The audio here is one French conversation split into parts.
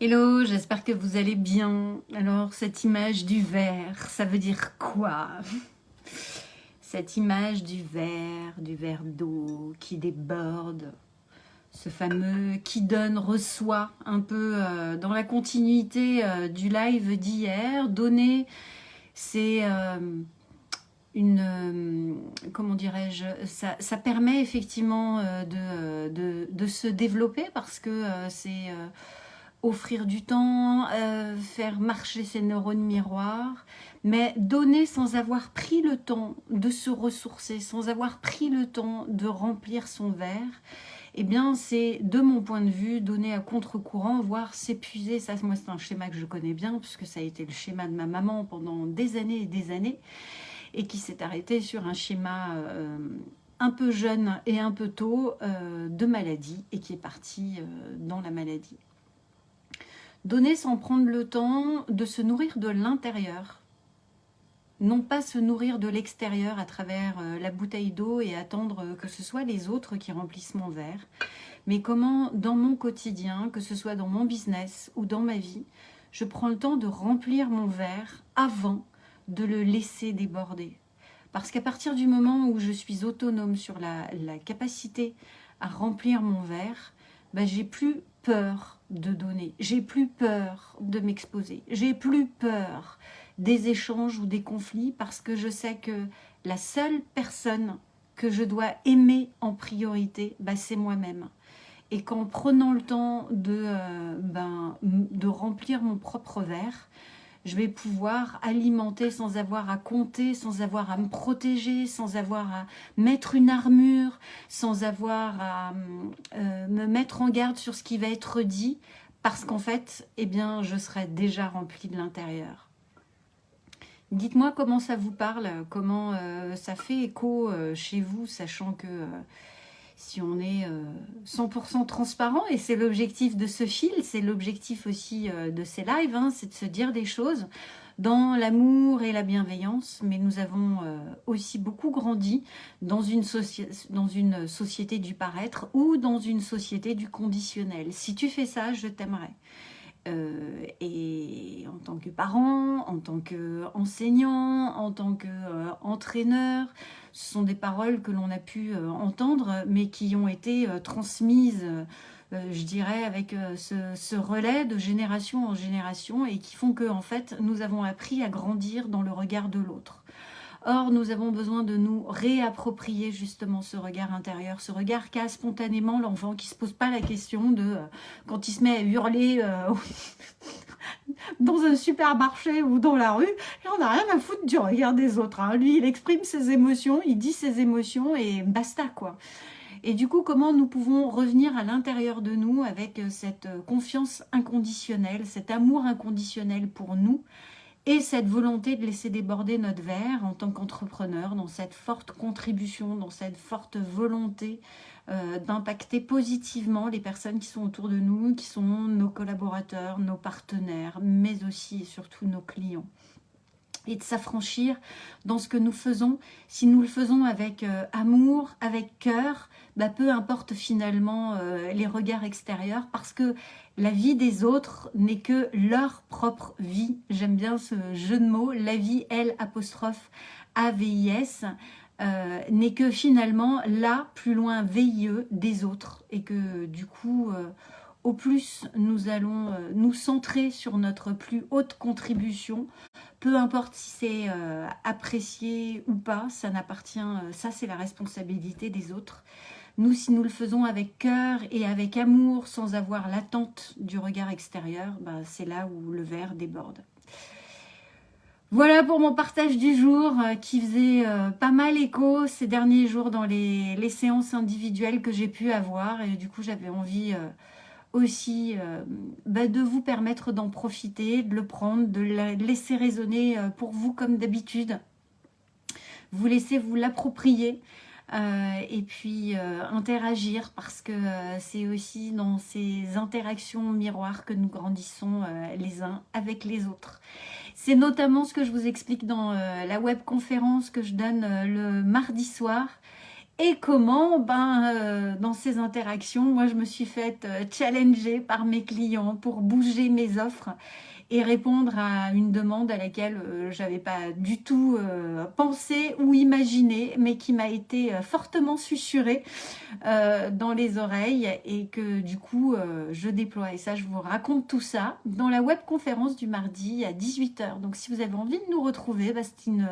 Hello, j'espère que vous allez bien. Alors, cette image du verre, ça veut dire quoi? Cette image du verre d'eau qui déborde, ce fameux qui donne, reçoit, un peu dans la continuité du live d'hier. Donner, c'est comment dirais-je, ça permet effectivement de se développer parce que c'est offrir du temps, faire marcher ses neurones miroirs, mais donner sans avoir pris le temps de se ressourcer, sans avoir pris le temps de remplir son verre, eh bien c'est, de mon point de vue, donner à contre-courant, voire s'épuiser. Ça, moi, c'est un schéma que je connais bien, puisque ça a été le schéma de ma maman pendant des années, et qui s'est arrêté sur un schéma un peu jeune et un peu tôt de maladie, et qui est parti dans la maladie. Donner sans prendre le temps de se nourrir de l'intérieur, non pas se nourrir de l'extérieur à travers la bouteille d'eau et attendre que ce soit les autres qui remplissent mon verre, mais comment dans mon quotidien, que ce soit dans mon business ou dans ma vie, je prends le temps de remplir mon verre avant de le laisser déborder. Parce qu'à partir du moment où je suis autonome sur la capacité à remplir mon verre, ben, j'ai plus peur de donner, j'ai plus peur de m'exposer, j'ai plus peur des échanges ou des conflits, parce que je sais que la seule personne que je dois aimer en priorité, ben, c'est moi-même. Et qu'en prenant le temps de remplir mon propre verre, je vais pouvoir alimenter sans avoir à compter, sans avoir à me protéger, sans avoir à mettre une armure, sans avoir à me mettre en garde sur ce qui va être dit, parce qu'en fait, eh bien, je serai déjà remplie de l'intérieur. Dites-moi comment ça vous parle, comment ça fait écho chez vous, sachant que si on est 100% transparent, et c'est l'objectif de ce fil, c'est l'objectif aussi de ces lives, hein, c'est de se dire des choses dans l'amour et la bienveillance, mais nous avons aussi beaucoup grandi dans une société du paraître ou dans une société du conditionnel. Si tu fais ça, je t'aimerai. Et en tant que parent, en tant qu'enseignant, en tant qu'entraîneur, ce sont des paroles que l'on a pu entendre, mais qui ont été transmises, je dirais, avec ce relais de génération en génération, et qui font que, en fait, nous avons appris à grandir dans le regard de l'autre. Or, nous avons besoin de nous réapproprier justement ce regard intérieur, ce regard qu'a spontanément l'enfant, qui ne se pose pas la question de, quand il se met à hurler dans un supermarché ou dans la rue, on n'a rien à foutre du regard des autres. Hein. Lui, il exprime ses émotions, il dit ses émotions et basta, quoi. Et du coup, comment nous pouvons revenir à l'intérieur de nous avec cette confiance inconditionnelle, cet amour inconditionnel pour nous, et cette volonté de laisser déborder notre verre en tant qu'entrepreneur, dans cette forte contribution, dans cette forte volonté d'impacter positivement les personnes qui sont autour de nous, qui sont nos collaborateurs, nos partenaires, mais aussi et surtout nos clients. Et de s'affranchir dans ce que nous faisons. Si nous le faisons avec amour, avec cœur, bah, peu importe finalement les regards extérieurs, parce que la vie des autres n'est que leur propre vie. J'aime bien ce jeu de mots, la vie, L apostrophe AVIS, n'est que finalement là, plus loin, VIE des autres. Et que du coup, au plus nous allons nous centrer sur notre plus haute contribution, peu importe si c'est apprécié ou pas, ça n'appartient, ça c'est la responsabilité des autres. Nous, si nous le faisons avec cœur et avec amour, sans avoir l'attente du regard extérieur, bah, c'est là où le verre déborde. Voilà pour mon partage du jour qui faisait pas mal écho ces derniers jours dans les séances individuelles que j'ai pu avoir. Et du coup, j'avais envie aussi de vous permettre d'en profiter, de le prendre, de le laisser résonner pour vous comme d'habitude. Vous laissez vous l'approprier et puis interagir, parce que c'est aussi dans ces interactions miroirs que nous grandissons les uns avec les autres. C'est notamment ce que je vous explique dans la webconférence que je donne le mardi soir. Et comment, dans ces interactions, moi je me suis faite challenger par mes clients pour bouger mes offres et répondre à une demande à laquelle j'avais pas du tout pensé ou imaginé, mais qui m'a été fortement susurrée dans les oreilles et que du coup je déploie. Et ça, je vous raconte tout ça dans la webconférence du mardi à 18h. Donc si vous avez envie de nous retrouver, c'est une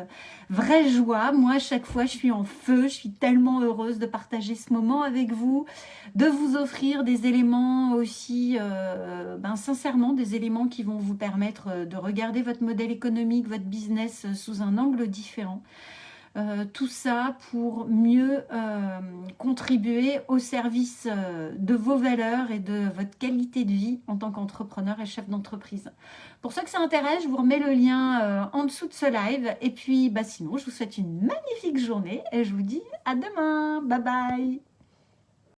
vraie joie. Moi, à chaque fois, je suis en feu. Je suis tellement heureuse de partager ce moment avec vous, de vous offrir des éléments aussi, sincèrement, des éléments qui vont vous permettre de regarder votre modèle économique, votre business sous un angle différent. Tout ça pour mieux contribuer au service de vos valeurs et de votre qualité de vie en tant qu'entrepreneur et chef d'entreprise. Pour ceux que ça intéresse, je vous remets le lien en dessous de ce live. Et puis sinon, je vous souhaite une magnifique journée et je vous dis à demain. Bye bye.